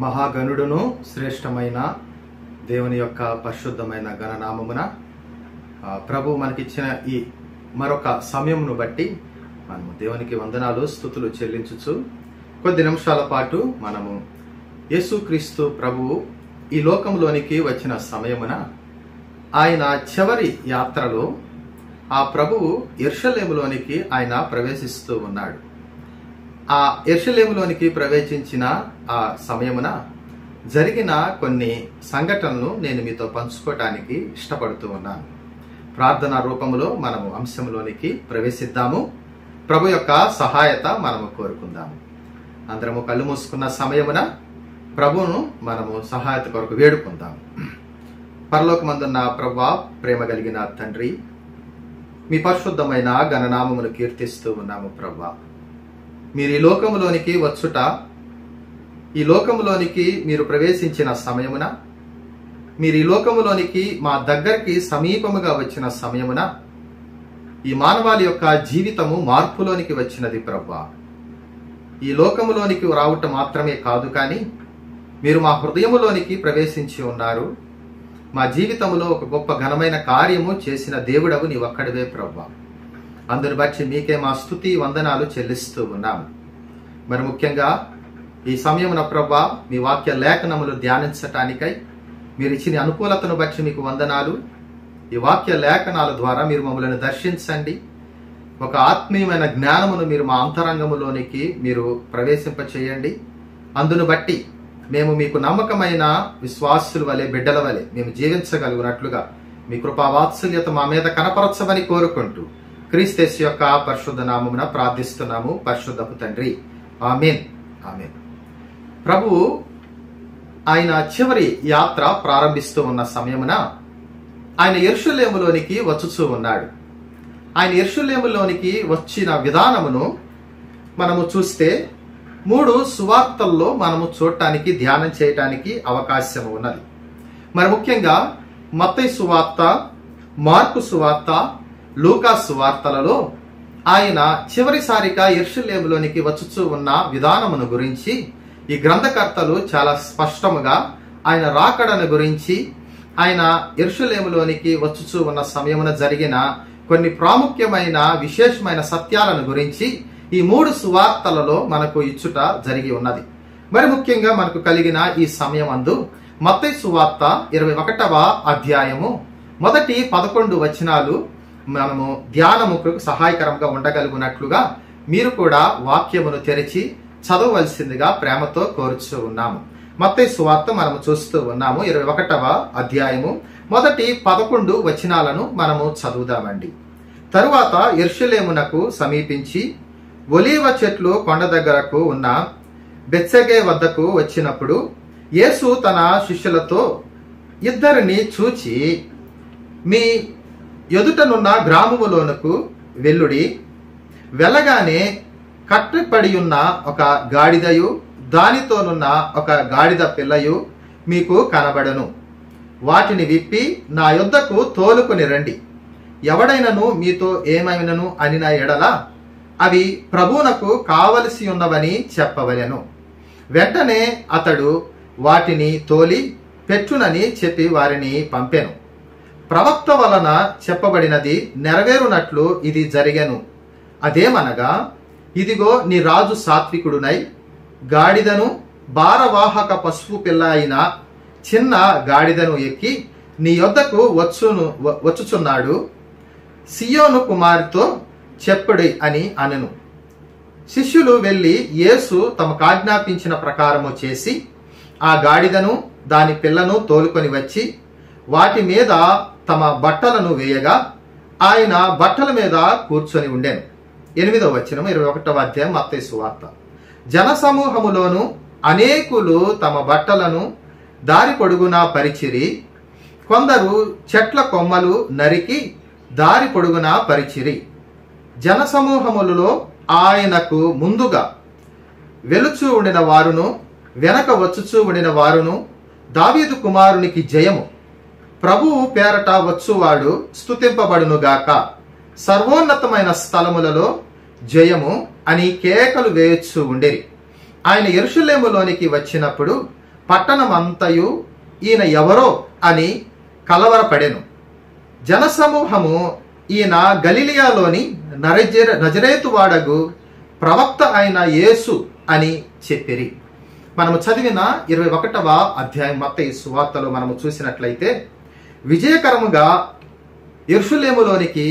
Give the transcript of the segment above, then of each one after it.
మహాగణుడును శ్రేష్టమైన దేవుని యొక్క పరిశుద్ధమైన గణనామమున ప్రభు మనకిచ్చిన ఈ మరొక సమయమును బట్టి మనము దేవునికి వందనాలు స్తుతులు చెల్లించుచు కొద్ది నిమిషాల పాటు మనము యేసుక్రీస్తు ప్రభువు ఈ లోకంలోనికి వచ్చిన సమయమున ఆయన చివరి యాత్రలో ఆ ప్రభువు యెరూషలేములోనికి ఆయన ప్రవేశిస్తూ ఉన్నాడు. ఆ యెరూషలేములోనికి ప్రవేశించిన ఆ సమయమున జరిగిన కొన్ని సంఘటనలు నేను మీతో పంచుకోవటానికి ఇష్టపడుతూ ఉన్నాను. ప్రార్థనా రూపంలో మనము అంశంలోనికి ప్రవేశిద్దాము. ప్రభు యొక్క సహాయత మనము కోరుకుందాము. అందరము కళ్ళు మూసుకున్న సమయమున ప్రభువును మనము సహాయత కొరకు వేడుకుందాము. పరలోకమందున్న ప్రభువా, ప్రేమ కలిగిన తండ్రి, మీ పరిశుద్ధమైన గణనామమును కీర్తిస్తూ ఉన్నాము. ప్రభువా, మీరు ఈ లోకములోనికి వచ్చుట, ఈ లోకములోనికి మీరు ప్రవేశించిన సమయమున, మీరు ఈ లోకములోనికి మా దగ్గరికి సమీపముగా వచ్చిన సమయమున ఈ మానవాళి యొక్క జీవితము మార్పులోనికి వచ్చినది. ప్రభువా, ఈ లోకములోనికి రావటం మాత్రమే కాదు, కానీ మీరు మా హృదయములోనికి ప్రవేశించి ఉన్నారు. మా జీవితంలో ఒక గొప్ప ఘనమైన కార్యము చేసిన దేవుడవు నీ ఒక్కడివే ప్రభువా. అందుని బట్టి మీకే మా స్తుతి వందనాలు చెల్లిస్తూ ఉన్నాము. మరి ముఖ్యంగా ఈ సమయమున ప్రభువా, మీ వాక్య లేఖనములు ధ్యానించటానికై మీరు ఇచ్చిన అనుకూలతను బట్టి మీకు వందనాలు. ఈ వాక్య లేఖనాల ద్వారా మీరు మమ్మల్ని దర్శించండి. ఒక ఆత్మీయమైన జ్ఞానమును మీరు మా అంతరంగములోనికి మీరు ప్రవేశింపచేయండి. అందును బట్టి మేము మీకు నమ్మకమైన విశ్వాసుల వలె, బిడ్డల వలె మేము జీవించగలిగినట్లుగా మీ కృపా వాత్సల్యత మా మీద కనపరచమని కోరుకుంటూ క్రీస్తు యొక్క పరిశుద్ధ నామమున ప్రార్థిస్తున్నాము పరిశుద్ధపు తండ్రి. ఆమేన్, ఆమేన్. ప్రభు ఆయన చివరి యాత్ర ప్రారంభిస్తూ ఉన్న సమయమున ఆయన యెరూషలేములోనికి వచ్చుచూ ఉన్నాడు. ఆయన యెరూషలేములోనికి వచ్చిన విధానమును మనము చూస్తే 3 సువార్తల్లో మనము చూడటానికి, ధ్యానం చేయటానికి అవకాశం ఉన్నది. మరి ముఖ్యంగా మత్తయి సువార్త, మార్కు సువార్త, లూకా సువార్తలలో ఆయన చివరిసారిగా యెరూషలేములోనికి వచ్చుచూ ఉన్న విధానమును గురించి ఈ గ్రంథకర్తలు చాలా స్పష్టముగా ఆయన రాకడను గురించి, ఆయన యెరూషలేములోనికి వచ్చుచూ ఉన్న సమయమున జరిగిన కొన్ని ప్రాముఖ్యమైన విశేషమైన సత్యాలను గురించి ఈ 3 సువార్తలలో మనకు ఇచ్చుట జరిగి ఉన్నది. మరి ముఖ్యంగా మనకు కలిగిన ఈ సమయం అందు మత్తయి సువార్త 21వ అధ్యాయము మొదటి 11 వచనాలు మనము ధ్యానముకు సహాయకరంగా ఉండగలుగునట్లుగా మీరు కూడా వాక్యమును తెరిచి చదవవలసిందిగా ప్రేమతో కోరుచూ ఉన్నాము. మత్తయి సువార్త మనము చూస్తూ ఉన్నాము. 21వ అధ్యాయము మొదటి 11 వచనాలను మనము చదువుదామండి. తరువాత యెరూషలేమునకు సమీపించి ఒలీవ చెట్లు కొండ దగ్గరకు ఉన్న బెత్సగే వద్దకు వచ్చినప్పుడు యేసు తన శిష్యులతో, ఇద్దరిని చూచి, మీ ఎదుటనున్న గ్రామములోనకు వెళ్ళుడి. వెళ్ళగానే కట్టిపడి ఉన్న ఒక గాడిదయు దానితోనున్న ఒక గాడిద పిల్లయు మీకు కనబడను. వాటిని విప్పి నా యొద్దకు తోలుకొని రండి. ఎవడైనను మీతో ఏమైనను అనిన ఎడల అవి ప్రభువునకు కావలసి ఉన్నవని చెప్పవలెను. వెంటనే అతడు వాటిని తోలి పెట్టునని చెప్పి వారిని పంపెను. ప్రవక్త వలన చెప్పబడినది నెరవేరునట్లు ఇది జరిగెను. అదేమనగా, ఇదిగో నీ రాజు సాత్వికుడునై గాడిదను, భారవాహక పశువు పిల్ల అయిన చిన్న గాడిదను ఎక్కి నీ యొద్దకు వచ్చుచున్నాడు. సియోను కుమార్తెతో చెప్పుడి అని అనెను. శిష్యులు వెళ్లి యేసు తమకు ఆజ్ఞాపించిన ప్రకారము చేసి ఆ గాడిదను దాని పిల్లను తోలుకొని వచ్చి వాటి మీద తమ బట్టలను వేయగా ఆయన బట్టల మీద కూర్చొని ఉండెను. 8వ వచనం 21వ అధ్యాయం మత్తయి సువార్త. జనసమూహములోను అనేకులు తమ బట్టలను దారి పొడుగునా పరిచిరి. కొందరు చెట్ల కొమ్మలు నరికి దారి పొడుగునా పరిచిరి. జనసమూహములలో ఆయనకు ముందుగా వెలుచూ ఉండిన వారును వెనక వచ్చుచూ ఉండిన వారును, దావీదు కుమారునికి జయము, ప్రభువు పేరట వచ్చువాడు స్తుతింపబడునుగాక, సర్వోన్నతమైన స్థలములలో జయము అని కేకలు వేయొచ్చు ఉండేరి. ఆయన యెరూషలేములోనికి వచ్చినప్పుడు పట్టణమంతయు ఈయన ఎవరో అని కలవరపడెను. జనసమూహము ఈయన గలిలియాలోని నజరేతు వాడగు ప్రవక్త అయిన యేసు అని చెప్పిరి. మనము చదివిన 21వ అధ్యాయం మత్తయి సువార్తలో మనము చూసినట్లయితే విజయకరముగా యెరూషలేములోనికి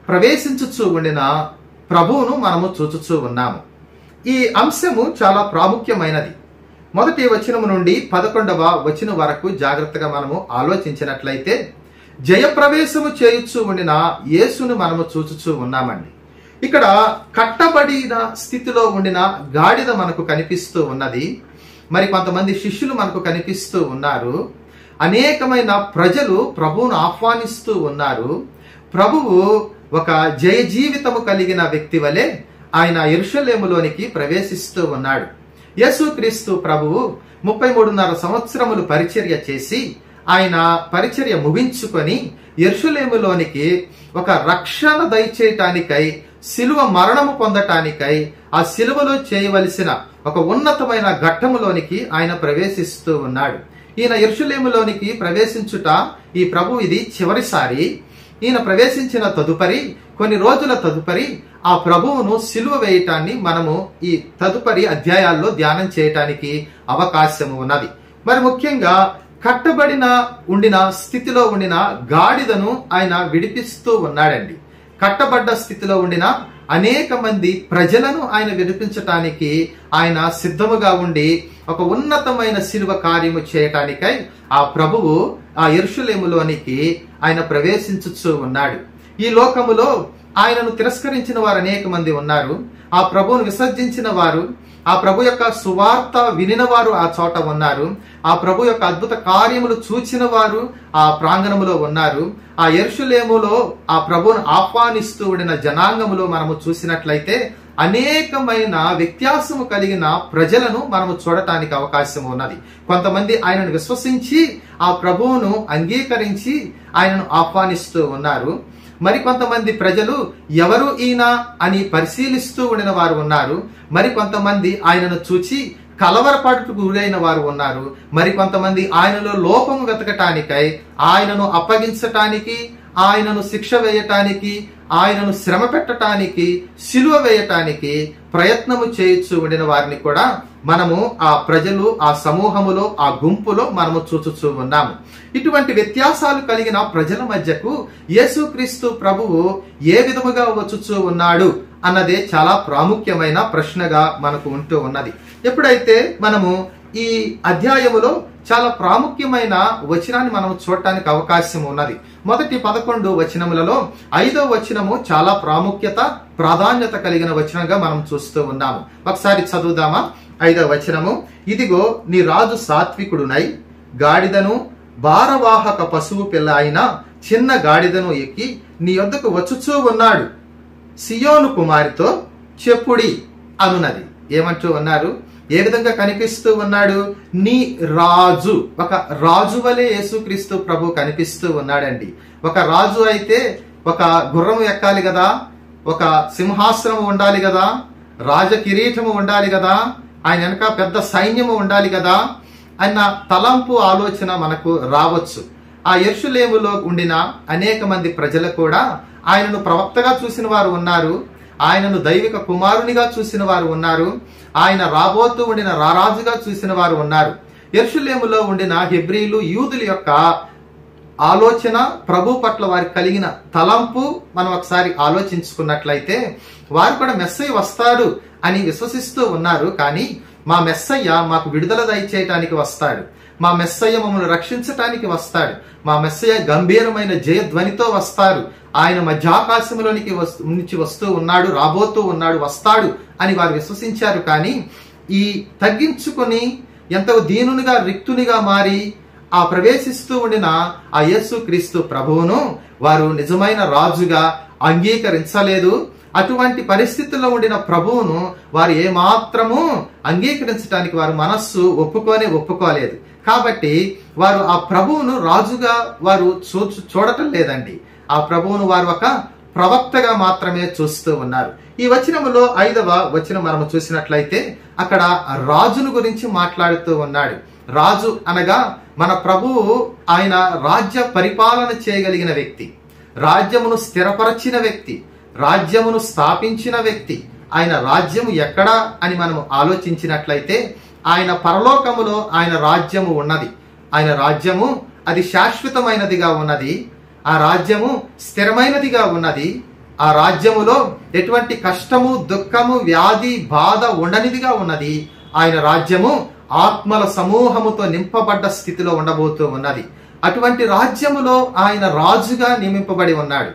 ప్రవేశించుచూ ఉండిన ప్రభువును మనము చూచుచూ ఉన్నాము. ఈ అంశము చాలా ప్రాముఖ్యమైనది. మొదటి వచనము నుండి 11వ వచనం వరకు జాగ్రత్తగా మనము ఆలోచించినట్లయితే జయప్రవేశము చేయుచూ ఉండిన యేసును మనము చూచుచూ ఉన్నామండి. ఇక్కడ కట్టబడిన స్థితిలో ఉండిన గాడిద మనకు కనిపిస్తూ ఉన్నది. మరి కొంతమంది శిష్యులు మనకు కనిపిస్తూ ఉన్నారు. అనేకమైన ప్రజలు ప్రభువును ఆహ్వానిస్తూ ఉన్నారు. ప్రభువు ఒక జయ జీవితము కలిగిన వ్యక్తి వలె ఆయన యెరూషలేములోనికి ప్రవేశిస్తూ ఉన్నాడు. యేసుక్రీస్తు ప్రభువు 33.5 సంవత్సరములు పరిచర్య చేసి ఆయన పరిచర్య ముగించుకొని యెరూషలేములోనికి ఒక రక్షణ దయచేయటానికై, శిలువ మరణము పొందటానికై, ఆ శిలువలో చేయవలసిన ఒక ఉన్నతమైన ఘట్టములోనికి ఆయన ప్రవేశిస్తూ ఉన్నాడు. ఈయన యెరూషలేములోనికి ప్రవేశించుట ఈ ప్రభు ఇది చివరిసారి. ఈయన ప్రవేశించిన తదుపరి కొన్ని రోజుల తదుపరి ఆ ప్రభువును సిలువ వేయటాన్ని మనము ఈ తదుపరి అధ్యాయాల్లో ధ్యానం చేయటానికి అవకాశం ఉన్నది. మరి ముఖ్యంగా కట్టబడిన ఉండిన స్థితిలో ఉండిన గాడిదను ఆయన విడిపిస్తూ ఉన్నాడండి. కట్టబడ్డ స్థితిలో ఉండిన అనేక మంది ప్రజలను ఆయన విడిపించటానికి ఆయన సిద్ధముగా ఉండి ఒక ఉన్నతమైన శిలువ కార్యము చేయటానికై ఆ ప్రభువు ఆ యెరూషలేములోనికి ఆయన ప్రవేశించుచూ ఉన్నాడు. ఈ లోకములో ఆయనను తిరస్కరించిన వారు అనేక మంది ఉన్నారు. ఆ ప్రభువును విసర్జించిన వారు, ఆ ప్రభు యొక్క సువార్త వినిన వారు ఆ చోట ఉన్నారు. ఆ ప్రభు యొక్క అద్భుత కార్యములు చూచిన వారు ఆ ప్రాంగణములో ఉన్నారు. ఆ యెరూషలేములో ఆ ప్రభువును ఆహ్వానిస్తూ ఉండిన జనాంగములో మనము చూసినట్లయితే అనేకమైన వ్యత్యాసము కలిగిన ప్రజలను మనము చూడటానికి అవకాశం ఉన్నది. కొంతమంది ఆయనను విశ్వసించి ఆ ప్రభువును అంగీకరించి ఆయనను ఆహ్వానిస్తూ ఉన్నారు. మరి కొంతమంది ప్రజలు ఎవరు ఈయన అని పరిశీలిస్తూ ఉండిన వారు ఉన్నారు. మరి కొంతమంది ఆయనను చూచి కలవరపాటుకు గురైన వారు ఉన్నారు. మరి కొంతమంది ఆయనలో లోపము వెతకటానికై, ఆయనను అప్పగించటానికి, ఆయనను శిక్ష వేయటానికి, ఆయనను శ్రమ పెట్టటానికి, సిలువ వేయటానికి ప్రయత్నము చేయొచ్చు ఉండిన వారిని కూడా మనము ఆ ప్రజలు, ఆ సమూహములో, ఆ గుంపులో మనము చూచుచూ ఉన్నాము. ఇటువంటి వ్యత్యాసాలు కలిగిన ప్రజల మధ్యకు యేసుక్రీస్తు ప్రభువు ఏ విధముగా వచ్చుచూ ఉన్నాడు అన్నదే చాలా ప్రాముఖ్యమైన ప్రశ్నగా మనకు ఉంటూ ఉన్నది. ఎప్పుడైతే మనము ఈ అధ్యాయములో చాలా ప్రాముఖ్యమైన వచనాన్ని మనం చూడటానికి అవకాశం ఉన్నది. మొదటి 11 వచనములలో 5వ వచనము చాలా ప్రాధాన్యత కలిగిన వచనంగా మనం చూస్తూ ఉన్నాము. ఒకసారి చదువుదామా? 5వ వచనము, ఇదిగో నీ రాజు సాత్వికుడునై గాడిదను భారవాహక పశువు పిల్ల అయిన చిన్న గాడిదను ఎక్కి నీ యొద్దకు వచ్చుచూ ఉన్నాడు, సియోను కుమారితో చెప్పుడి అనున్నది. ఏమంటూ ఉన్నారు? ఏ విధంగా కనిపిస్తూ ఉన్నాడు? నీ రాజు, ఒక రాజు వలె యేసుక్రీస్తు ప్రభు కనిపిస్తూ ఉన్నాడండి. ఒక రాజు అయితే ఒక గుర్రము ఎక్కాలి కదా, ఒక సింహాసనము ఉండాలి కదా, రాజ కిరీటము ఉండాలి కదా, ఆయన వెనక పెద్ద సైన్యము ఉండాలి కదా అన్న తలంపు ఆలోచన మనకు రావచ్చు. ఆ యెరూషలేములో ఉండిన అనేక మంది ప్రజలు కూడా ఆయనను ప్రవక్తగా చూసిన వారు ఉన్నారు. ఆయనను దైవిక కుమారునిగా చూసిన వారు ఉన్నారు. ఆయన రాబోతూ ఉండిన రారాజుగా చూసిన వారు ఉన్నారు. యెరూషలేములో ఉండిన హెబ్రీలు, యూదుల యొక్క ఆలోచన, ప్రభు పట్ల వారికి కలిగిన తలంపు మనం ఒకసారి ఆలోచించుకున్నట్లయితే వారు కూడా మెస్సయ్య వస్తాడు అని విశ్వసిస్తూ ఉన్నారు. కానీ మా మెస్సయ్య మాకు విడుదల దయచేయటానికి వస్తాడు, మా మెస్సయ్య మమ్మల్ని రక్షించటానికి వస్తాడు, మా మెస్సయ్య గంభీరమైన జయధ్వనితో వస్తారు, ఆయన మధ్యాకాశంలోనికి నుంచి వస్తూ ఉన్నాడు, రాబోతూ ఉన్నాడు, వస్తాడు అని వారు విశ్వసించారు. కానీ ఈ తగ్గించుకొని ఎంతో దీనునిగా, రిక్తునిగా మారి ఆ ప్రవేశిస్తూ ఉండిన ఆ యేసుక్రీస్తు ప్రభువును వారు నిజమైన రాజుగా అంగీకరించలేదు. అటువంటి పరిస్థితుల్లో ఉండిన ప్రభువును వారు ఏమాత్రము అంగీకరించడానికి వారు మనస్సు ఒప్పుకోలేదు. కాబట్టి వారు ఆ ప్రభువును రాజుగా వారు చూడటం లేదండి. ఆ ప్రభువును వారు ఒక ప్రవక్తగా మాత్రమే చూస్తూ ఉన్నారు. ఈ వచనములో 5వ వచనం మనము చూసినట్లయితే అక్కడ రాజును గురించి మాట్లాడుతూ ఉన్నాడు. రాజు అనగా మన ప్రభువు ఆయన రాజ్య పరిపాలన చేయగలిగిన వ్యక్తి, రాజ్యమును స్థిరపరచిన వ్యక్తి, రాజ్యమును స్థాపించిన వ్యక్తి. ఆయన రాజ్యము ఎక్కడా అని మనం ఆలోచించినట్లయితే ఆయన పరలోకములో ఆయన రాజ్యము ఉన్నది. ఆయన రాజ్యము అది శాశ్వతమైనదిగా ఉన్నది. ఆ రాజ్యము స్థిరమైనదిగా ఉన్నది. ఆ రాజ్యములో ఎటువంటి కష్టము, దుఃఖము, వ్యాధి, బాధ ఉండనిదిగా ఉన్నది. ఆయన రాజ్యము ఆత్మల సమూహముతో నింపబడ్డ స్థితిలో ఉండబోతూ ఉన్నది. అటువంటి రాజ్యములో ఆయన రాజుగా నియమింపబడి ఉన్నాడు.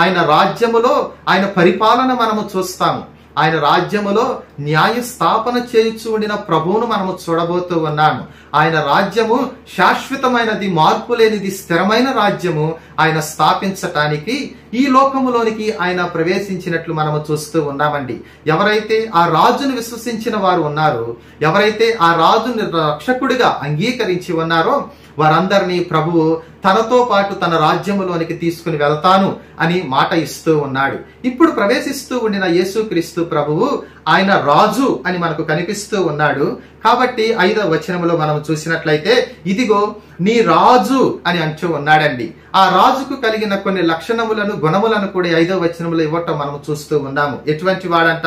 ఆయన రాజ్యములో ఆయన పరిపాలన మనము చూస్తాము. ఆయన రాజ్యములో న్యాయ స్థాపన చేయుచు ఉండిన ప్రభువును మనము చూడబోతూ ఉన్నాము. ఆయన రాజ్యము శాశ్వతమైనది, మార్పు లేనిది, స్థిరమైన రాజ్యము ఆయన స్థాపించటానికి ఈ లోకములోనికి ఆయన ప్రవేశించినట్లు మనము చూస్తూ ఉన్నామండి. ఎవరైతే ఆ రాజును విశ్వసించిన వారు ఉన్నారో, ఎవరైతే ఆ రాజుని రక్షకుడిగా అంగీకరించి ఉన్నారో వారందరినీ ప్రభువు తనతో పాటు తన రాజ్యములోనికి తీసుకుని వెళ్తాను అని మాట ఇస్తూ ఉన్నాడు. ఇప్పుడు ప్రవేశిస్తూ ఉండిన యేసుక్రీస్తు ప్రభువు ఆయన రాజు అని మనకు కనిపిస్తూ ఉన్నాడు. కాబట్టి 5వ వచనములో మనం చూసినట్లయితే ఇదిగో నీ రాజు అని అంటూ ఉన్నాడండి. ఆ రాజుకు కలిగిన కొన్ని లక్షణములను, గుణములను కూడా 5వ వచనములో ఇవ్వటం మనం చూస్తూ ఉన్నాము. ఎటువంటి వాడంట?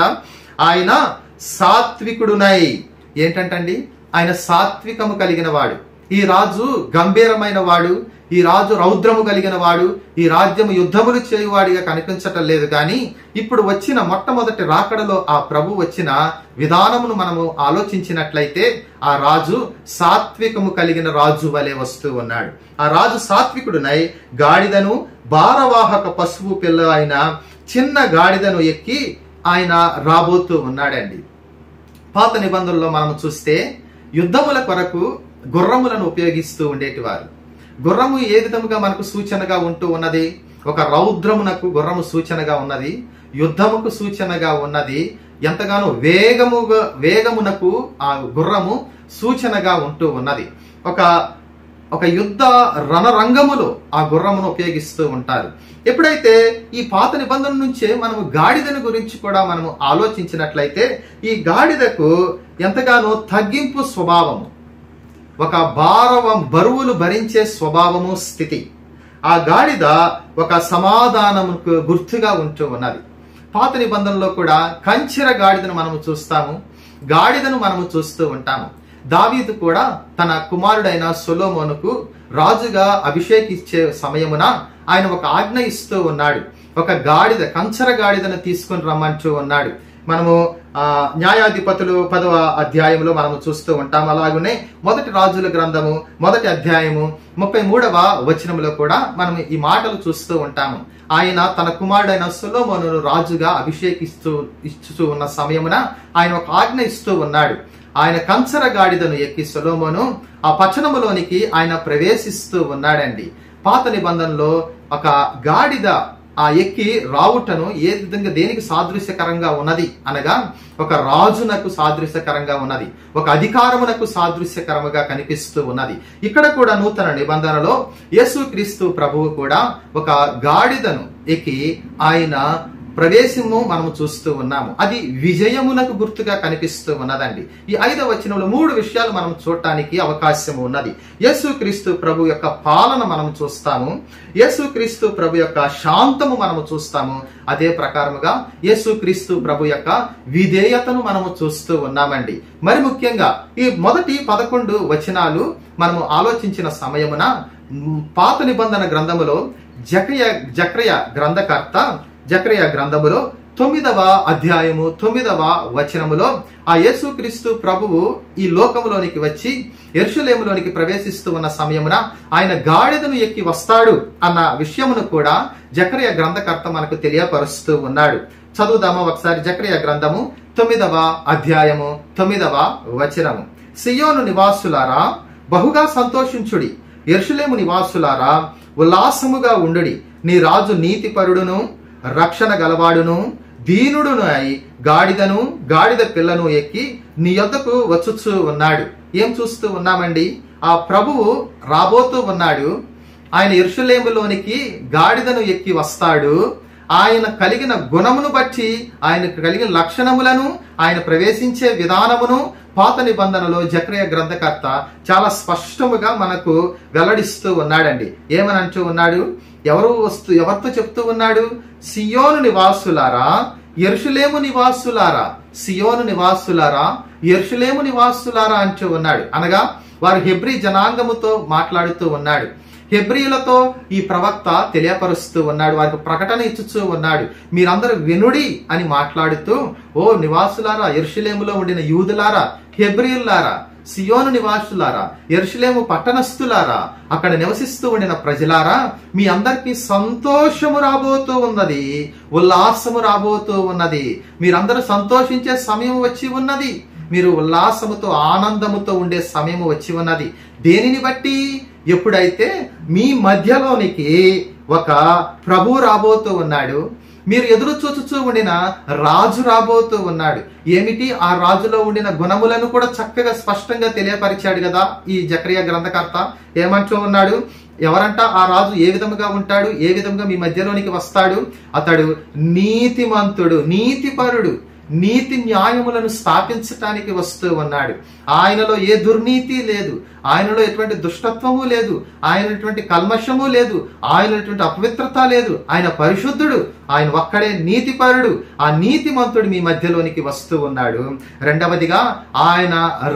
ఆయన సాత్వికుడునై. ఏంటంటండి? ఆయన సాత్వికము కలిగిన వాడు. ఈ రాజు గంభీరమైన వాడు, ఈ రాజు రౌద్రము కలిగిన వాడు, ఈ రాజ్యము యుద్ధములు చేయువాడిగా కనిపించటం లేదు. కానీ ఇప్పుడు వచ్చిన మొట్టమొదటి రాకడలో ఆ ప్రభు వచ్చిన విధానమును మనము ఆలోచించినట్లయితే ఆ రాజు సాత్వికము కలిగిన రాజు వలె వస్తూ ఉన్నాడు. ఆ రాజు సాత్వికుడునై గాడిదను, భారవాహక పశువు పిల్ల అయిన చిన్న గాడిదను ఎక్కి ఆయన రాబోతూ ఉన్నాడండి. పాత నిబంధనలో మనం చూస్తే యుద్ధముల కొరకు గుర్రములను ఉపయోగిస్తూ ఉండేటివారు. గుర్రము ఏ విధముగా మనకు సూచనగా ఉంటూ ఉన్నది? ఒక రౌద్రమునకు గుర్రము సూచనగా ఉన్నది, యుద్ధముకు సూచనగా ఉన్నది, ఎంతగానో వేగమునకు ఆ గుర్రము సూచనగా ఉంటూ ఉన్నది. ఒక యుద్ధ రణరంగములో ఆ గుర్రమును ఉపయోగిస్తూ ఉంటారు. ఎప్పుడైతే ఈ పాత నిబంధన నుంచే మనము గాడిదను గురించి కూడా మనము ఆలోచించినట్లయితే ఈ గాడిదకు ఎంతగానో తగ్గింపు స్వభావము, ఒక బరువులు భరించే స్వభావము, స్థితి. ఆ గాడిద ఒక సమాధానముకు గుర్తుగా ఉంటూ ఉన్నది. పాత నిబంధనలో కూడా కంచెర గాడిదను మనము చూస్తాము, గాడిదను మనము చూస్తూ ఉంటాము. దావీదు కూడా తన కుమారుడైన సొలొమోనుకు రాజుగా అభిషేకించే సమయమున ఆయన ఒక ఆజ్ఞ ఇస్తూ ఉన్నాడు. ఒక గాడిద, కంచెర గాడిదను తీసుకుని రమ్మంటూ ఉన్నాడు. మనము న్యాయాధిపతులు 10వ అధ్యాయంలో మనము చూస్తూ ఉంటాం. అలాగనే 1 రాజుల గ్రంథము 1వ అధ్యాయము 33వ వచనంలో కూడా మనం ఈ మాటలు చూస్తూ ఉంటాము. ఆయన తన కుమారుడైన సొలొమోనును రాజుగా ఇస్తూ ఉన్న సమయమున ఆయన ఒక ఆజ్ఞ ఇస్తూ ఉన్నాడు. ఆయన కంచెర గాడిదను ఎక్కి సొలొమోను ఆ పట్టణములోనికి ఆయన ప్రవేశిస్తూ ఉన్నాడండి. పాత నిబంధనలో ఒక గాడిద ఆ ఎక్కి రావుటను ఏ విధంగా దేనికి సాదృశ్యకరంగా ఉన్నది అనగా ఒక రాజునకు సాదృశ్యకరంగా ఉన్నది, ఒక అధికారమునకు సాదృశ్యకరముగా కనిపిస్తూ ఉన్నది. ఇక్కడ కూడా నూతన నిబంధనలో యేసుక్రీస్తు ప్రభువు కూడా ఒక గాడిదను ఎక్కి ఆయన ప్రవేశము మనము చూస్తూ ఉన్నాము. అది విజయమునకు గుర్తుగా కనిపిస్తూ ఉన్నదండి. ఈ 5వ వచనంలో 3 విషయాలు మనం చూడటానికి అవకాశం ఉన్నది. యేసుక్రీస్తు ప్రభు యొక్క పాలన మనం చూస్తాము, యేసుక్రీస్తు ప్రభు యొక్క శాంతము మనము చూస్తాము, అదే ప్రకారముగా యేసుక్రీస్తు ప్రభు యొక్క విధేయతను మనము చూస్తూ ఉన్నామండి. మరి ముఖ్యంగా ఈ మొదటి 11 వచనాలు మనము ఆలోచించిన సమయమున పాత నిబంధన గ్రంథములో జకర్యా గ్రంథములో 9వ అధ్యాయము 9వ వచనములో ఆ యేసుక్రీస్తు ప్రభువు ఈ లోకములోనికి వచ్చి యెరూషలేములోనికి ప్రవేశిస్తూ ఉన్న సమయమున ఆయన గాడిదను ఎక్కి వస్తాడు అన్న విషయమును కూడా జకర్యా గ్రంథకర్త మనకు తెలియపరుస్తూ ఉన్నాడు. చదువుదామా ఒకసారి జకర్యా గ్రంథము 9వ అధ్యాయము 9వ వచనము. సియోను నివాసులారా బహుగా సంతోషించుడి, యెరూషలేము నివాసులారా ఉల్లాసముగా ఉండుడి. నీ రాజు నీతిపరుడును రక్షణ గలవాడును దీనుడును అయి గాడిద పిల్లను ఎక్కి నీ యొద్దకు వచ్చుచూ ఉన్నాడు. ఏం చూస్తూ ఉన్నామండి? ఆ ప్రభువు రాబోతూ ఉన్నాడు. ఆయన యెరూషలేములోనికి గాడిదను ఎక్కి వస్తాడు. ఆయన కలిగిన గుణమును బట్టి, ఆయన కలిగిన లక్షణములను, ఆయన ప్రవేశించే విధానమును పాత నిబంధనలో జకర్యా గ్రంథకర్త చాలా స్పష్టముగా మనకు వెల్లడిస్తూ ఉన్నాడండి. ఏమని అంటూ ఉన్నాడు? ఎవరితో చెప్తూ ఉన్నాడు? సియోను నివాసులారా, యెరూషలేము నివాసులారా, సియోను నివాసులారా, యెరూషలేము నివాసులారా అంటూ ఉన్నాడు. అనగా వారు హెబ్రీ జనాంగముతో మాట్లాడుతూ ఉన్నాడు. హెబ్రీలతో ఈ ప్రవక్త తెలియపరుస్తూ ఉన్నాడు, వారికి ప్రకటన ఇచ్చుతూ ఉన్నాడు. మీరందరూ వినుడి అని మాట్లాడుతూ, ఓ నివాసులారా, యెరూషలేములో ఉండిన యూదులారా, హెబ్రీయులారా, సియోను నివాసులారా, యెరూషలేము పట్టణస్థులారా, అక్కడ నివసిస్తూ ఉండిన ప్రజలారా, మీ అందరికీ సంతోషము రాబోతూ ఉన్నది, ఉల్లాసము రాబోతూ ఉన్నది. మీరందరూ సంతోషించే సమయం వచ్చి ఉన్నది. మీరు ఉల్లాసముతో ఆనందముతో ఉండే సమయం వచ్చి ఉన్నది. దేనిని బట్టి? ఎప్పుడైతే మీ మధ్యలోనికి ఒక ప్రభు రాబోతూ ఉన్నాడు, మీరు ఎదురు చూచుచూ ఉండిన రాజు రాబోతూ ఉన్నాడు. ఏమిటి ఆ రాజులో ఉండిన గుణములను కూడా చక్కగా స్పష్టంగా తెలియపరిచాడు కదా ఈ జకర్యా గ్రంథకర్త. ఏమంటూ ఉన్నాడు? ఎవరంట ఆ రాజు? ఏ విధముగా ఉంటాడు? ఏ విధంగా మీ మధ్యలోనికి వస్తాడు? అతడు నీతిమంతుడు, నీతిపరుడు, నీతి న్యాయములను స్థాపించటానికి వస్తూ ఉన్నాడు. ఆయనలో ఏ దుర్నీతి లేదు, ఆయనలో ఎటువంటి దుష్టత్వము లేదు, ఆయన ఎటువంటి కల్మషము లేదు, ఆయన ఎటువంటి అపవిత్రత లేదు. ఆయన పరిశుద్ధుడు, ఆయన ఒక్కడే నీతిపరుడు. ఆ నీతిమంతుడు మీ మధ్యలోనికి వస్తూ ఉన్నాడు. రెండవదిగా ఆయన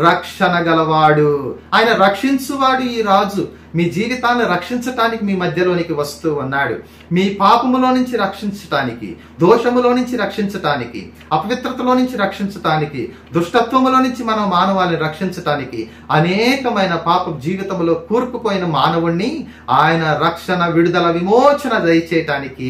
రక్షణ గలవాడు, ఆయన రక్షించువాడు. ఈ రాజు మీ జీవితాన్ని రక్షించటానికి మీ మధ్యలోనికి వస్తూ ఉన్నాడు. మీ పాపములో నుంచి రక్షించటానికి, దోషములో నుంచి రక్షించటానికి, అపవిత్రతలో నుంచి రక్షించటానికి, దుష్టత్వములో నుంచి మనం మానవాళిని రక్షించటానికి, అనేకమైన పాప జీవితంలో కూరుకుపోయిన మానవుణ్ణి ఆయన రక్షణ, విడుదల, విమోచన దయచేయటానికి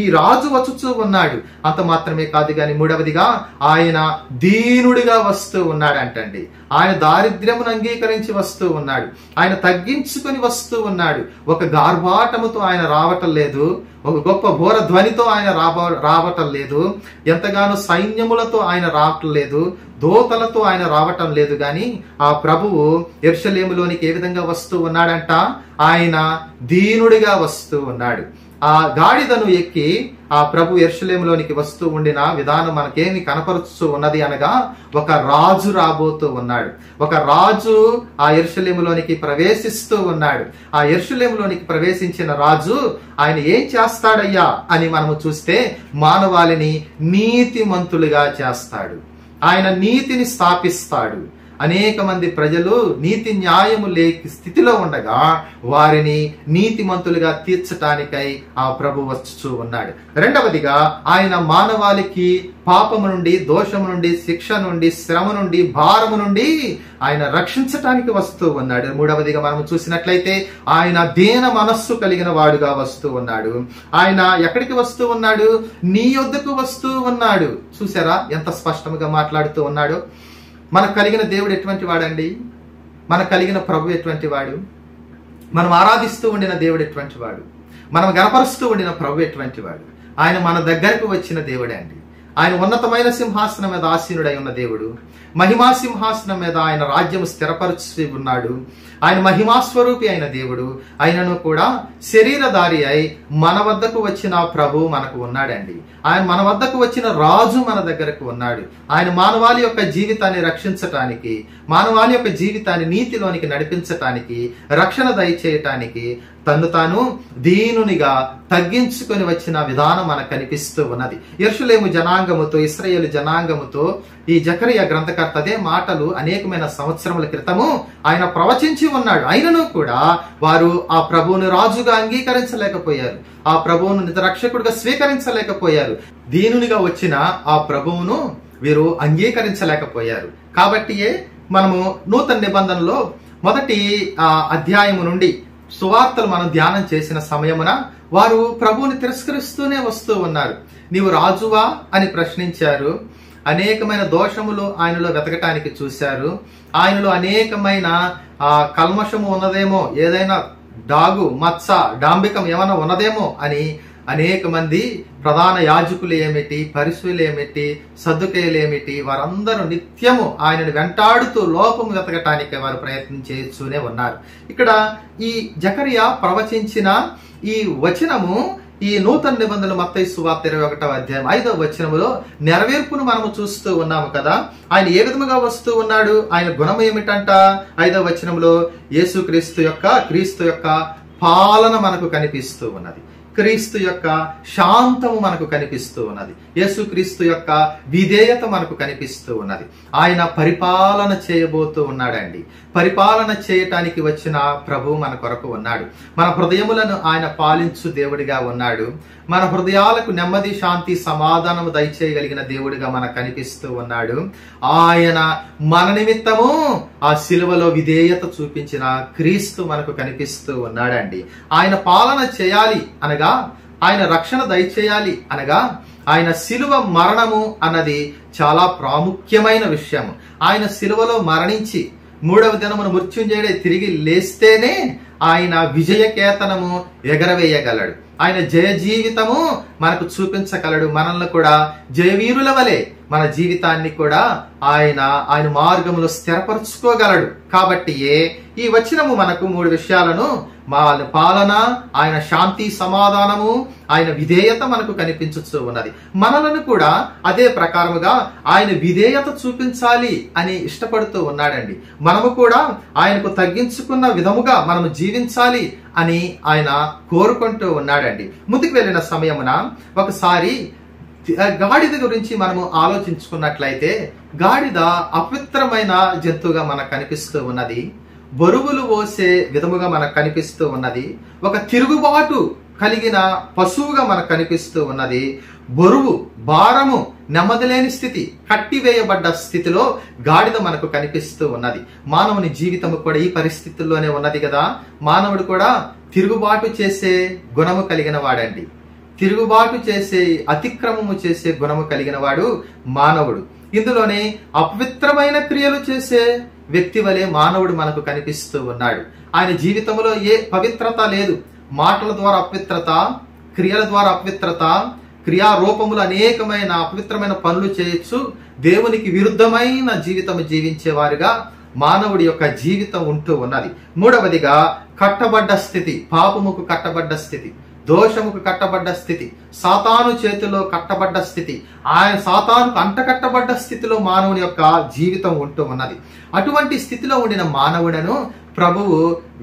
ఈ రాజు వచ్చుచూ ఉన్నాడు. అంత మాత్రమే కాదు గాని మూడవదిగా ఆయన దీనుడిగా వస్తూ ఉన్నాడు అంటండి. ఆయన దారిద్ర్యమును అంగీకరించి వస్తూ ఉన్నాడు. ఆయన తగ్గించుకొని వస్తూ ఉన్నాడు. ఒక గార్భాటముతో ఆయన రావటం లేదు, ఒక గొప్ప ఘోర ధ్వనితో ఆయన రావటం లేదు, ఎంతగానో సైన్యములతో ఆయన రావటం లేదు, దోతలతో ఆయన రావటం లేదు. గాని ఆ ప్రభువు యెరూషలేములోనికి ఏ విధంగా వస్తూ ఉన్నాడంట? ఆయన దీనుడిగా వస్తూ ఉన్నాడు. ఆ గాడిదను ఎక్కి ఆ ప్రభు యెరూషలేములోనికి వస్తూ ఉండిన విధానం మనకేమి కనపరుస్తూ ఉన్నది అనగా, ఒక రాజు రాబోతూ ఉన్నాడు. ఒక రాజు ఆ యెరూషలేములోనికి ప్రవేశిస్తూ ఉన్నాడు. ఆ యెరూషలేములోనికి ప్రవేశించిన రాజు ఆయన ఏం చేస్తాడయ్యా అని మనము చూస్తే, మానవాళిని నీతిమంతులుగా చేస్తాడు. ఆయన నీతిని స్థాపిస్తాడు. అనేక మంది ప్రజలు నీతి న్యాయము లేని స్థితిలో ఉండగా వారిని నీతిమంతులుగా తీర్చటానికై ఆ ప్రభు వచ్చుచూ ఉన్నాడు. రెండవదిగా ఆయన మానవాళికి పాపము నుండి, దోషము నుండి, శిక్ష నుండి, శ్రమ నుండి, భారము నుండి ఆయన రక్షించటానికి వస్తూ ఉన్నాడు. మూడవదిగా మనం చూసినట్లయితే ఆయన దీన మనస్సు కలిగిన వాడుగా వస్తూ ఉన్నాడు. ఆయన ఎక్కడికి వస్తూ ఉన్నాడు? నీ యొద్దకు వస్తూ ఉన్నాడు. చూసారా ఎంత స్పష్టంగా మాట్లాడుతూ ఉన్నాడు? మనకు కలిగిన దేవుడు ఎటువంటి వాడండి? మనకు కలిగిన ప్రభు ఎటువంటి వాడు? మనం ఆరాధిస్తూ ఉండిన దేవుడు ఎటువంటి వాడు? మనం గణపరుస్తూ ఉండిన ప్రభు ఎటువంటి వాడు? ఆయన మన దగ్గరకు వచ్చిన దేవుడే అండి. ఆయన ఉన్నతమైన సింహాసనం మీద ఆసీనుడై ఉన్న దేవుడు. మహిమా సింహాసనం మీద ఆయన రాజ్యము స్థిరపరుచి ఉన్నాడు. ఆయన మహిమాస్వరూపి అయిన దేవుడు. ఆయనను కూడా శరీరధారి అయి మన వద్దకు వచ్చిన ప్రభు మనకు ఉన్నాడండి. ఆయన మన వద్దకు వచ్చిన రాజు మన దగ్గరకు ఉన్నాడు. ఆయన మానవాళి యొక్క జీవితాన్ని రక్షించటానికి, మానవాళి యొక్క జీవితాన్ని నీతిలోనికి నడిపించటానికి, రక్షణ దయచేయటానికి తను తాను దీనునిగా తగ్గించుకొని వచ్చిన విధానం మనకు కనిపిస్తూ ఉన్నది. యెరూషలేము జనాంగముతో, ఇశ్రాయేలు జనాంగముతో ఈ జకర్యా గ్రంథకర్త అదే మాటలు అనేకమైన సంవత్సరముల క్రితము ఆయన ప్రవచించి ఉన్నాడు. అయినను కూడా వారు ఆ ప్రభువును రాజుగా అంగీకరించలేకపోయారు, ఆ ప్రభువును నిజరక్షకుడిగా స్వీకరించలేకపోయారు. దీనునిగా వచ్చిన ఆ ప్రభువును వీరు అంగీకరించలేకపోయారు. కాబట్టియే మనము నూతన నిబంధనలో మొదటి అధ్యాయము నుండి సువార్తలు మనం ధ్యానం చేసిన సమయమున వారు ప్రభువుని తిరస్కరిస్తూనే వస్తూ ఉన్నారు. నీవు రాజువా అని ప్రశ్నించారు. అనేకమైన దోషములు ఆయనలో వెతకటానికి చూశారు. ఆయనలో అనేకమైన కల్మషము ఉన్నదేమో, ఏదైనా డాగు, మత్స, డాంబికం ఏమైనా ఉన్నదేమో అని అనేక మంది ప్రధాన యాజకులు ఏమిటి, పరిశులు ఏమిటి, సద్దుకేయులు ఏమిటి, వారందరూ నిత్యము ఆయనను వెంటాడుతూ లోపము వెతకటానికి వారు ప్రయత్నం చేస్తూనే ఉన్నారు. ఇక్కడ ఈ జకర్యా ప్రవచించిన ఈ వచనము ఈ నూతన నిబంధనలు మత్తయి సువార్త 21వ అధ్యాయం 5వ వచనములో నెరవేర్పును మనము చూస్తూ ఉన్నాము కదా. ఆయన ఏ విధముగా వస్తూ ఉన్నాడు, ఆయన గుణం ఏమిటంట? 5వ వచనంలో క్రీస్తు యొక్క పాలన మనకు కనిపిస్తూ ఉన్నది. క్రీస్తు యొక్క శాంతము మనకు కనిపిస్తూ ఉన్నది. యేసుక్రీస్తు యొక్క విధేయత మనకు కనిపిస్తూ ఉన్నది. ఆయన పరిపాలన చేయబోతూ ఉన్నాడండి. పరిపాలన చేయటానికి వచ్చిన ప్రభు మన కొరకు ఉన్నాడు. మన హృదయములను ఆయన పాలించు దేవుడిగా ఉన్నాడు. మన హృదయాలకు నెమ్మది, శాంతి, సమాధానము దయచేయగలిగిన దేవుడిగా మనకు కనిపిస్తూ ఉన్నాడు. ఆయన మన నిమిత్తము ఆ శిలువలో విధేయత చూపించిన క్రీస్తు మనకు కనిపిస్తూ ఉన్నాడండి. ఆయన పాలన చేయాలి అనగా, ఆయన రక్షణ దయచేయాలి అనగా, ఆయన శిలువ మరణము అన్నది చాలా ప్రాముఖ్యమైన విషయం. ఆయన శిలువలో మరణించి 3వ దినమున మృత్యుంజయుడై తిరిగి లేస్తేనే ఆయన విజయకేతనము ఎగరవేయగలడు. ఆయన జయ జీవితము మనకు చూపించగలడు. మనల్ని కూడా జయవీరుల వలె మన జీవితాన్ని కూడా ఆయన మార్గంలో స్థిరపరచుకోగలడు. కాబట్టి ఈ వచనము మనకు 3 విషయాలను, పాలన, ఆయన శాంతి, సమాధానము, ఆయన విధేయత మనకు కనిపించుతూ ఉన్నది. మనలను కూడా అదే ప్రకారముగా ఆయన విధేయత చూపించాలి అని ఇష్టపడుతూ ఉన్నాడండి. మనము కూడా ఆయనకు తగ్గించుకున్న విధముగా మనము జీవించాలి అని ఆయన కోరుకుంటూ ఉన్నాడండి. ముందుకు వెళ్ళిన సమయమున ఒకసారి గాడిద గురించి మనము ఆలోచించుకున్నట్లయితే, గాడిద అపవిత్రమైన జంతువుగా మనకు కనిపిస్తూ ఉన్నది. బరువులు మోసే విధముగా మనకు కనిపిస్తూ ఉన్నది. ఒక తిరుగుబాటు కలిగిన పశువుగా మనకు కనిపిస్తూ ఉన్నది. బరువు, భారము, నెమ్మది లేని స్థితి, కట్టివేయబడ్డ స్థితిలో గాడిద మనకు కనిపిస్తూ ఉన్నది. మానవుని జీవితము కూడా ఈ పరిస్థితుల్లోనే ఉన్నది కదా. మానవుడు కూడా తిరుగుబాటు చేసే గుణము కలిగిన వాడండి. తిరుగుబాటు చేసే, అతిక్రమము చేసే గుణము కలిగిన వాడు మానవుడు. ఇందులోనే అపవిత్రమైన క్రియలు చేసే వ్యక్తి వలె మానవుడు మనకు కనిపిస్తూ ఉన్నాడు. ఆయన జీవితంలో ఏ పవిత్రత లేదు. మాటల ద్వారా అపవిత్రత, క్రియల ద్వారా అపవిత్రత, క్రియారూపములు అనేకమైన అపవిత్రమైన పనులు చేయొచ్చు. దేవునికి విరుద్ధమైన జీవితం జీవించేవారుగా మానవుడి యొక్క జీవితం ఉంటూ ఉన్నది. 3వదిగా కట్టబడ్డ స్థితి, పాపముకు కట్టబడ్డ స్థితి, దోషముకు కట్టబడ్డ స్థితి, సాతాను చేతిలో కట్టబడ్డ స్థితి, ఆయన సాతానుకు అంటకట్టబడ్డ స్థితిలో మానవుని యొక్క జీవితం ఉంటూ ఉన్నది. అటువంటి స్థితిలో ఉండిన మానవుడను ప్రభువు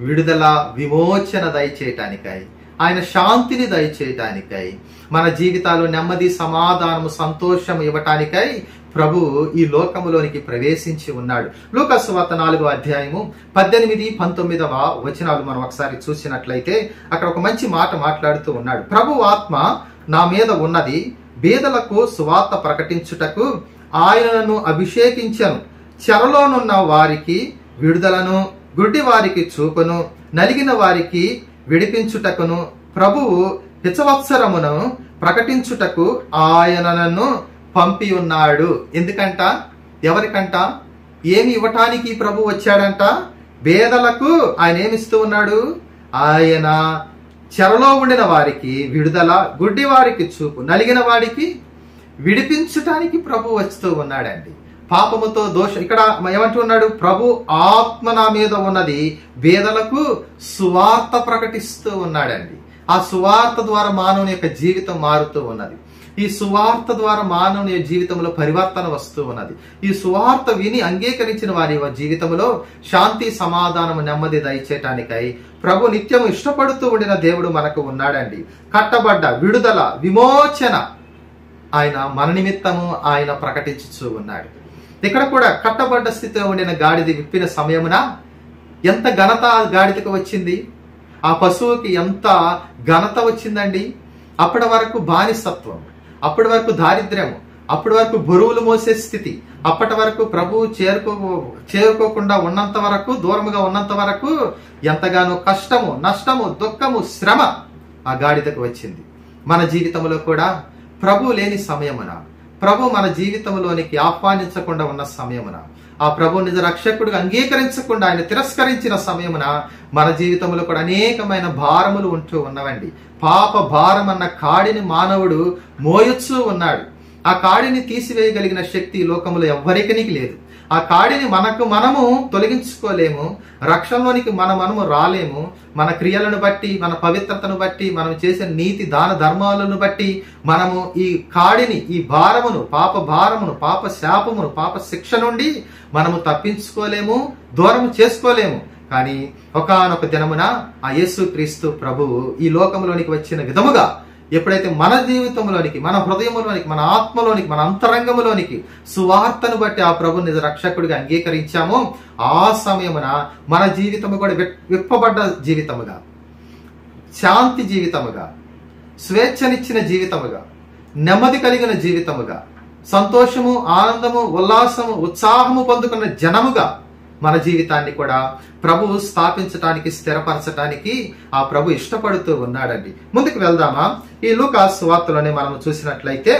విడుదల, విమోచన దయచేయటానికై, ఆయన శాంతిని దయచేయటానికై, మన జీవితాలు నెమ్మది, సమాధానము, సంతోషం ఇవ్వటానికై ప్రభువు ఈ లోకములోనికి ప్రవేశించి ఉన్నాడు. లూకాసు సువార్త 4వ అధ్యాయము 18, 19వ వచనాలు మనం ఒకసారి చూసినట్లయితే అక్కడ ఒక మంచి మాట మాట్లాడుతూ ఉన్నాడు. ప్రభు ఆత్మ నా మీద ఉన్నది, బీదలకు సువార్త ప్రకటించుటకు ఆయనను అభిషేకించను, చెరలోనున్న వారికి విడుదలను, గుడ్డి వారికి చూపును, నలిగిన వారికి విడిపించుటకును, ప్రభువు హితవత్సరమును ప్రకటించుటకు ఆయనను పంపి ఉన్నాడు. ఎందుకంట? ఎవరికంట? ఏమి ఇవ్వటానికి ప్రభు వచ్చాడంట? పేదలకు ఆయన ఏమిస్తూ ఉన్నాడు? ఆయన చెరలో ఉండిన వారికి విడుదల, గుడ్డి వారికి చూపు, నలిగిన వాడికి విడిపించటానికి ప్రభు వస్తూ ఉన్నాడండి. పాపముతో దోషం, ఇక్కడ ఏమంటున్నాడు? ప్రభు ఆత్మ నా మీద ఉన్నది, పేదలకు సువార్త ప్రకటిస్తూ ఉన్నాడండి. ఆ సువార్త ద్వారా మానవుని యొక్క జీవితం మారుతూ ఉన్నది. ఈ సువార్త ద్వారా మానవుని జీవితంలో పరివర్తన వస్తూ ఉన్నది. ఈ సువార్త విని అంగీకరించిన వారి జీవితంలో శాంతి, సమాధానము, నెమ్మది దయచేయటానికై ప్రభు నిత్యము ఇష్టపడుతూ ఉండిన దేవుడు మనకు ఉన్నాడండి. కట్టబడ్డ, విడుదల, విమోచన ఆయన మన నిమిత్తము ఆయన ప్రకటించుతూ ఉన్నాడు. ఇక్కడ కూడా కట్టబడ్డ స్థితిలో ఉండిన గాడిద విప్పిన సమయమున ఎంత ఘనత గాడిదకు వచ్చింది, ఆ పశువుకి ఎంత ఘనత వచ్చిందండి. అప్పటి వరకు బానిసత్వం, అప్పటి వరకు దారిద్ర్యము, అప్పటి వరకు బరువులు మోసే స్థితి, అప్పటి వరకు ప్రభువు చేరుకోకుండా ఉన్నంత వరకు, దూరముగా ఉన్నంత వరకు ఎంతగానో కష్టము, నష్టము, దుఃఖము, శ్రమ ఆ గాడిదకు వచ్చింది. మన జీవితంలో కూడా ప్రభు లేని సమయమున, ప్రభు మన జీవితంలోనికి ఆహ్వానించకుండా ఉన్న సమయమున, ఆ ప్రభు నిజ రక్షకుడిగా అంగీకరించకుండా ఆయన తిరస్కరించిన సమయమున మన జీవితంలో కూడా అనేకమైన భారములు ఉంటూ ఉన్నవండి. పాప భారం అన్న కాడిని మానవుడు మోయొచ్చు ఉన్నాడు. ఆ కాడిని తీసివేయగలిగిన శక్తి లోకములో ఎవ్వరికీ లేదు. ఆ కాడిని మనము తొలగించుకోలేము. రక్షణలోనికి మనము రాలేము. మన క్రియలను బట్టి, మన పవిత్రతను బట్టి, మనం చేసే నీతి దాన ధర్మాలను బట్టి మనము ఈ కాడిని, ఈ భారమును, పాప భారమును, పాప శాపమును, పాప శిక్ష నుండి మనము తప్పించుకోలేము, దూరం చేసుకోలేము. కానీ ఒకానొక దినమున ఆ యేసుక్రీస్తు ప్రభువు ఈ లోకంలోనికి వచ్చిన విధముగా ఎప్పుడైతే మన జీవితంలోనికి, మన హృదయంలోనికి, మన ఆత్మలోనికి, మన అంతరంగంలోనికి సువార్తను బట్టి ఆ ప్రభు నిజ రక్షకుడిగా అంగీకరించామో ఆ సమయమున మన జీవితము కూడా విప్పబడ్డ జీవితముగా, శాంతి జీవితముగా, స్వేచ్ఛనిచ్చిన జీవితముగా, నెమ్మది కలిగిన జీవితముగా, సంతోషము, ఆనందము, ఉల్లాసము, ఉత్సాహము పొందుకున్న జనముగా మన జీవితాన్ని కూడా ప్రభు స్థాపించటానికి, స్థిరపరచటానికి ఆ ప్రభు ఇష్టపడుతూ ఉన్నాడండి. ముందుకు వెళ్దామా? ఈ లూకా సువార్తలోనే మనం చూసినట్లయితే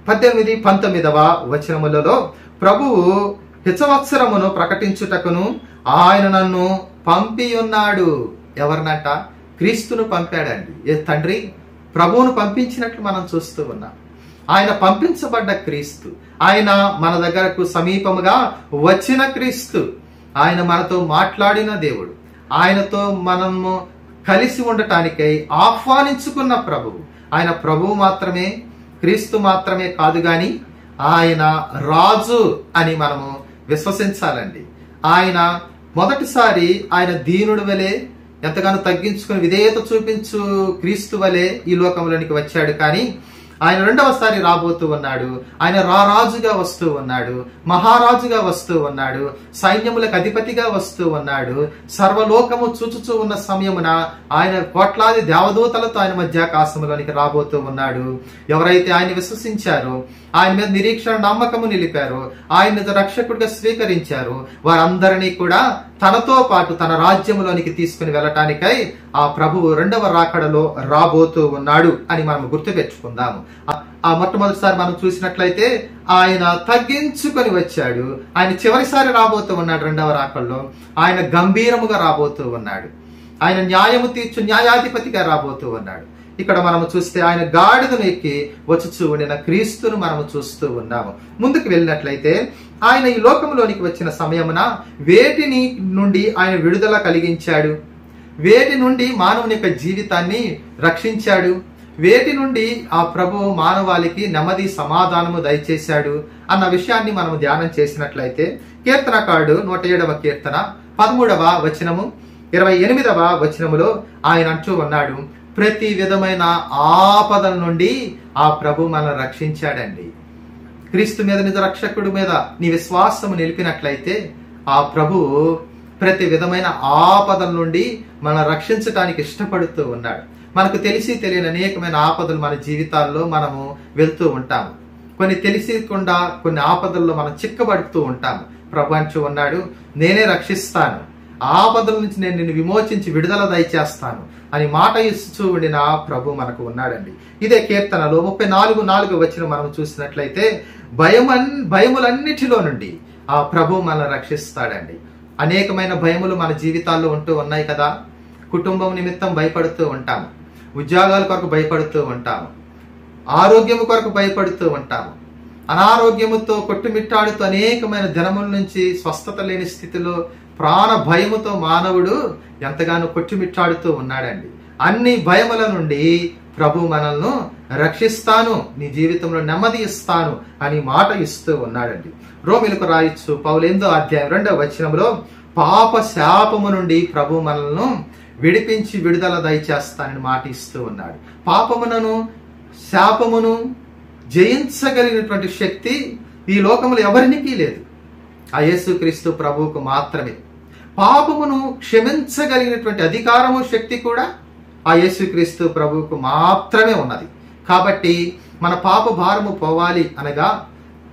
18-19 వచనములలో ప్రభువు హితవత్సరమును ప్రకటించుటకును ఆయన నన్ను పంపి ఉన్నాడు. ఎవరినంట? క్రీస్తును పంపాడండి. ఏ తండ్రి ప్రభువును పంపించినట్లు మనం చూస్తూ ఉన్నాం. ఆయన పంపించబడ్డ క్రీస్తు, ఆయన మన దగ్గరకు సమీపముగా వచ్చిన క్రీస్తు, ఆయన మనతో మాట్లాడిన దేవుడు, ఆయనతో మనము కలిసి ఉండటానికై ఆహ్వానించుకున్న ప్రభువు. ఆయన ప్రభువు మాత్రమే, క్రీస్తు మాత్రమే కాదు గాని ఆయన రాజు అని మనము విశ్వసించాలండి. ఆయన మొదటిసారి ఆయన దీనుడు వలె ఎంతగానో తగ్గించుకుని విధేయత చూపించు క్రీస్తు వలె ఈ లోకంలోనికి వచ్చాడు. కానీ ఆయన రెండవసారి రాబోతూ ఉన్నాడు. ఆయన రారాజుగా వస్తూ ఉన్నాడు, మహారాజుగా వస్తూ ఉన్నాడు, సైన్యములకు అధిపతిగా వస్తూ ఉన్నాడు. సర్వలోకము చూచుచూ ఉన్న సమయమున ఆయన కోట్లాది దేవదూతలతో ఆయన మధ్యాకాశంలోనికి రాబోతూ ఉన్నాడు. ఎవరైతే ఆయన విశ్వసించారో, ఆయన మీద నిరీక్షణ నమ్మకము నిలిపారో, ఆయన రక్షకుడిగా స్వీకరించారు, వారందరినీ కూడా తనతో పాటు తన రాజ్యంలోనికి తీసుకుని వెళ్ళటానికై ఆ ప్రభువు రెండవ రాకడలో రాబోతూ ఉన్నాడు అని మనం గుర్తు తెచ్చుకుందాము. ఆ మొట్టమొదటిసారి మనం చూసినట్లయితే ఆయన తగ్గించుకొని వచ్చాడు. ఆయన చివరిసారి రాబోతూ ఉన్నాడు రెండవ రాకడలో. ఆయన గంభీరముగా రాబోతూ ఉన్నాడు. ఆయన న్యాయము తీర్చు న్యాయాధిపతిగా రాబోతూ ఉన్నాడు. ఇక్కడ మనము చూస్తే ఆయన గాడిదను ఎక్కి వచ్చుచూ ఉండిన క్రీస్తును మనము చూస్తూ ఉన్నాము. ముందుకు వెళ్ళినట్లయితే ఆయన ఈ లోకంలోనికి వచ్చిన సమయమున వేటిని నుండి ఆయన విడుదల కలిగించాడు, వేటి నుండి మానవుని యొక్క జీవితాన్ని రక్షించాడు, వేటి నుండి ఆ ప్రభు మానవాళికి నెమ్మది సమాధానము దయచేశాడు అన్న విషయాన్ని మనం ధ్యానం చేసినట్లయితే కీర్తనకారుడు 107వ కీర్తన 13వ వచనము 28వ వచనములో ఆయన అంటూ ఉన్నాడు, ప్రతి విధమైన ఆపదల నుండి ఆ ప్రభు మనల్ని రక్షించాడండి. క్రీస్తు మీద, నిజ రక్షకుడి మీద నీ విశ్వాసము నిలిపినట్లయితే ఆ ప్రభువు ప్రతి విధమైన ఆపదల నుండి మనం రక్షించడానికి ఇష్టపడుతూ ఉన్నాడు. మనకు తెలిసి తెలియని అనేకమైన ఆపదలు మన జీవితాల్లో మనము వెళ్తూ ఉంటాము. కొన్ని తెలియకుండా కొన్ని ఆపదల్లో మనం చిక్కబడుతూ ఉంటాము. ప్రభు అంటూ ఉన్నాడు, నేనే రక్షిస్తాను, ఆపదల నుంచి నేను నిన్ను విమోచించి విడుదల దయచేస్తాను అని మాట ఇస్తూ ఉండిన ప్రభు మనకు ఉన్నాడండి. ఇదే కీర్తనలో 34 వచనం మనం చూసినట్లయితే భయములన్నిటిలో నుండి ఆ ప్రభు మనల్ని రక్షిస్తాడండి. అనేకమైన భయములు మన జీవితాల్లో ఉంటూ ఉన్నాయి కదా. కుటుంబం నిమిత్తం భయపడుతూ ఉంటాము, ఉద్యోగాల కొరకు భయపడుతూ ఉంటాము, ఆరోగ్యము కొరకు భయపడుతూ ఉంటాము, అనారోగ్యముతో కొట్టుమిట్టాడుతూ అనేకమైన దినముల నుంచి స్వస్థత లేని స్థితిలో ప్రాణ భయముతో మానవుడు ఎంతగానో కొట్టుమిట్టాడుతూ ఉన్నాడండి. అన్ని భయముల నుండి ప్రభు మనల్ని రక్షిస్తాను, నీ జీవితంలో నెమ్మది ఇస్తాను అని మాట ఇస్తూ ఉన్నాడండి. రోమిలకు రాయొచ్చు పౌలు 8వ అధ్యాయం 2వ వచనంలో పాప శాపము నుండి ప్రభు మనల్ని విడిపించి విడుదల దయచేస్తానని మాట ఇస్తూ ఉన్నాడు. పాపమునను శాపమును జయించగలిగినటువంటి శక్తి ఈ లోకములో ఎవరికీ లేదు, ఆ యేసుక్రీస్తు ప్రభువుకు మాత్రమే. పాపమును క్షమించగలిగినటువంటి అధికారము, శక్తి కూడా ఆ యేసుక్రీస్తు ప్రభువుకు మాత్రమే ఉన్నది. కాబట్టి మన పాప భారము పోవాలి అనగా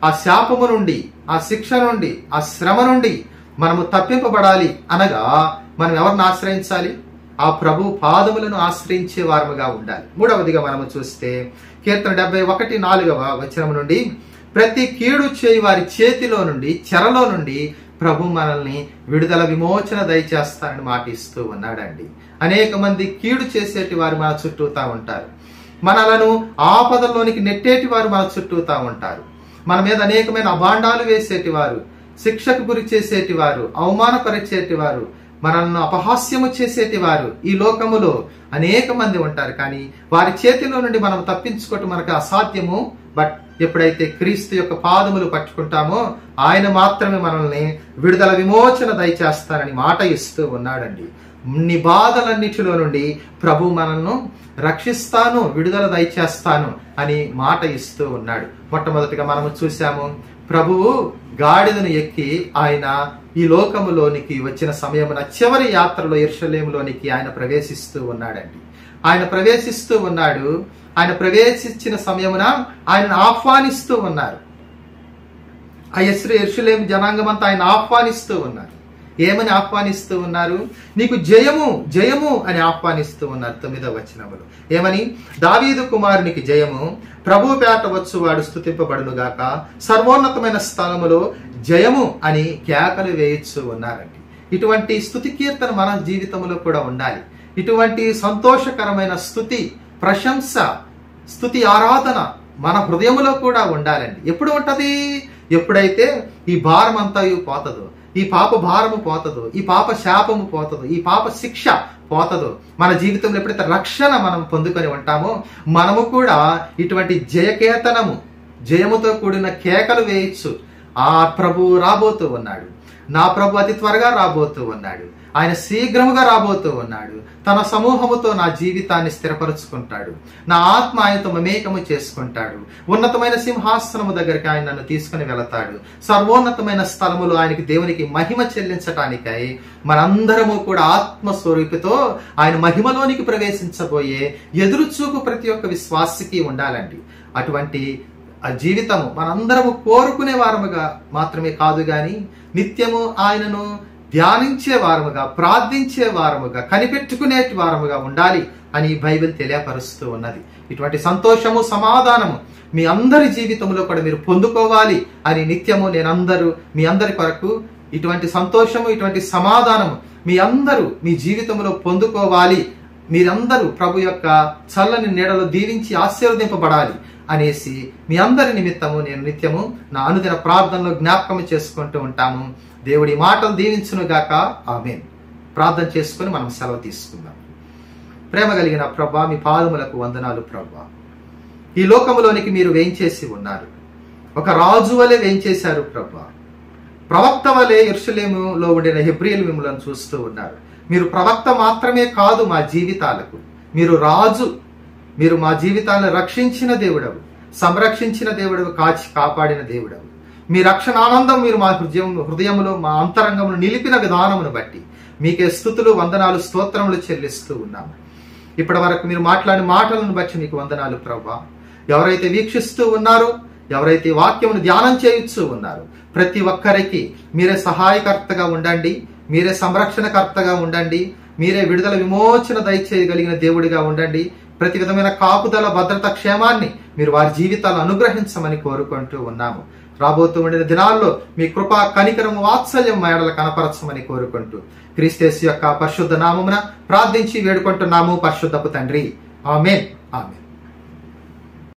ఆ శాపము నుండి, ఆ శిక్ష నుండి, ఆ శ్రమ నుండి మనము తప్పింపబడాలి అనగా మనం ఎవరిని ఆశ్రయించాలి? ఆ ప్రభు పాదములను ఆశ్రయించే వారముగా ఉండాలి. మూడవదిగా మనము చూస్తే కీర్తన 71:4వ వచనం నుండి ప్రతి కీడు చేయి వారి చేతిలో నుండి, చెరలో నుండి ప్రభు మనల్ని విడుదల విమోచన దయచేస్తారని మాట ఇస్తూ ఉన్నాడండి. అనేక మంది కీడు చేసేటి వారు మన చుట్టూతా ఉంటారు, మనలను ఆపదల్లోనికి నెట్టేటి వారు మన చుట్టూతా ఉంటారు, మన మీద అనేకమైన అభాండాలు వేసేటి వారు, శిక్షకు గురి చేసేటి వారు, అవమానపరిచేటి వారు, మనల్ని అపహాస్యము చేసేటి వారు ఈ లోకములో అనేక మంది ఉంటారు. కానీ వారి చేతిలో నుండి మనం తప్పించుకోవటం మనకు అసాధ్యము. బట్ ఎప్పుడైతే క్రీస్తు యొక్క పాదములు పట్టుకుంటామో ఆయన మాత్రమే మనల్ని విడుదల విమోచన దయచేస్తానని మాట ఇస్తూ ఉన్నాడండి. నీ బాధలన్నిటిలో నుండి ప్రభు మనల్ని రక్షిస్తాను, విడుదల దయచేస్తాను అని మాట ఇస్తూ ఉన్నాడు. మొట్టమొదటిగా మనము చూసాము, ప్రభువు గాడిదను ఎక్కి ఆయన ఈ లోకములోనికి వచ్చిన సమయమున చివరి యాత్రలో యెరూషలేములోనికి ఆయన ప్రవేశిస్తూ ఉన్నాడండి. ఆయన ప్రవేశిస్తూ ఉన్నాడు. ఆయన ప్రవేశించిన సమయమున ఆయన ఆహ్వానిస్తూ ఉన్నారు. ఆ యెరూషలేము జనాంగం అంతా ఆయన ఆహ్వానిస్తూ ఉన్నారు. ఏమని ఆహ్వానిస్తూ ఉన్నారు? నీకు జయము జయము అని ఆహ్వానిస్తూ ఉన్నారు. 9వ వచనములో ఏమని? దావీదు కుమారునికి జయము, ప్రభు పేట వచ్చువాడు స్తుతింపబడును గాక, సర్వోన్నతమైన స్థలములో జయము అని కేకలు వేయచ్చు ఉన్నారండి. ఇటువంటి స్తుతి కీర్తన మన జీవితంలో కూడా ఉండాలి. ఇటువంటి సంతోషకరమైన స్తుతి, ప్రశంస, స్తుతి, ఆరాధన మన హృదయములో కూడా ఉండాలండి. ఎప్పుడు ఉంటది? ఎప్పుడైతే ఈ భారం అంతా పోతదో, ఈ పాప భారము పోతదో, ఈ పాప శాపము పోతదో, ఈ పాప శిక్ష పోతదో, మన జీవితంలో ఎప్పుడైతే రక్షణ మనం పొందుకొని ఉంటామో మనము కూడా ఇటువంటి జయకేతనము, జయముతో కూడిన కేకలు వేయచ్చు. ఆ ప్రభు రాబోతూ ఉన్నాడు. నా ప్రభు అతి త్వరగా రాబోతూ ఉన్నాడు. ఆయన శీఘ్రముగా రాబోతూ ఉన్నాడు. తన సమూహముతో నా జీవితాన్ని స్థిరపరుచుకుంటాడు. నా ఆత్మ ఆయనతో మమేకము చేసుకుంటాడు. ఉన్నతమైన సింహాసనము దగ్గరికి ఆయన నన్ను తీసుకుని వెళతాడు. సర్వోన్నతమైన స్థలములో ఆయనకి, దేవునికి మహిమ చెల్లించటానికై మనందరము కూడా ఆత్మస్వరూపితో ఆయన మహిమలోనికి ప్రవేశించబోయే ఎదురుచూపు ప్రతి ఒక్క విశ్వాసికి ఉండాలండి. అటువంటి ఆ జీవితము మనందరము కోరుకునే వారముగా మాత్రమే కాదు గాని నిత్యము ఆయనను ధ్యానించే వారముగా, ప్రార్థించే వారముగా, కనిపెట్టుకునే వారముగా ఉండాలి అని బైబిల్ తెలియపరుస్తూ ఉన్నది. ఇటువంటి సంతోషము, సమాధానము మీ అందరి జీవితంలో కూడా మీరు పొందుకోవాలి అని నిత్యము మీ అందరి కొరకు ఇటువంటి సంతోషము, ఇటువంటి సమాధానము మీ జీవితంలో పొందుకోవాలి. మీరందరూ ప్రభు యొక్క చల్లని నీడలో దీవించి ఆశీర్వదింపబడాలి అనేసి మీ అందరి నిమిత్తము నేను నిత్యము నా అనుదిన ప్రార్థనలో జ్ఞాపకం చేసుకుంటూ ఉంటాము. దేవుడి మాటలు దీవించును గాక. ఆమేన్. ప్రార్థన చేసుకుని మనం సెలవు తీసుకుందాం. ప్రేమ కలిగిన ప్రభా, మీ పాదములకు వందనాలు ప్రభా. ఈ లోకములోనికి మీరు వేయించేసి ఉన్నారు. ఒక రాజు వలె వేయించేశారు ప్రభా. ప్రవక్త వలె యెరూషలేములో ఉండిన హెబ్రీయులు మిమ్మల్ని చూస్తూ ఉన్నారు. మీరు ప్రవక్త మాత్రమే కాదు మా జీవితాలకు, మీరు రాజు. మీరు మా జీవితాలను రక్షించిన దేవుడవు, సంరక్షించిన దేవుడవు, కాచి కాపాడిన దేవుడవు. మీ రక్షణ ఆనందం మీరు మా హృదయములో, మా అంతరంగమును నిలిపిన విధానమును బట్టి మీకే స్తుతులు, వందనాలు, స్తోత్రములు చెల్లిస్తూ ఉన్నాము. ఇప్పటి వరకు మీరు మాట్లాడిన మాటలను బట్టి మీకు వందనాలు ప్రభా. ఎవరైతే వీక్షిస్తూ ఉన్నారో, ఎవరైతే వాక్యమును ధ్యానం చేయిస్తూ ఉన్నారో ప్రతి ఒక్కరికి మీరే సహాయకర్తగా ఉండండి, మీరే సంరక్షణకర్తగా ఉండండి, మీరే విడుదల విమోచన దయచేయగలిగిన దేవుడిగా ఉండండి. ప్రతి విధమైన కాపుదల, భద్రత, క్షేమాన్ని మీరు వారి జీవితాలు అనుగ్రహించమని కోరుకుంటూ ఉన్నాము. రాబోతూ ఉండిన దినాల్లో మీ కృపా, కనికరము, వాత్సల్యం మా ఎడల కనపరచమని కోరుకుంటూ క్రీస్తు యొక్క పరిశుద్ధ నామమున ప్రార్థించి వేడుకుంటున్నాము పరశుద్ధపు తండ్రి. ఆమేన్. ఆమేన్.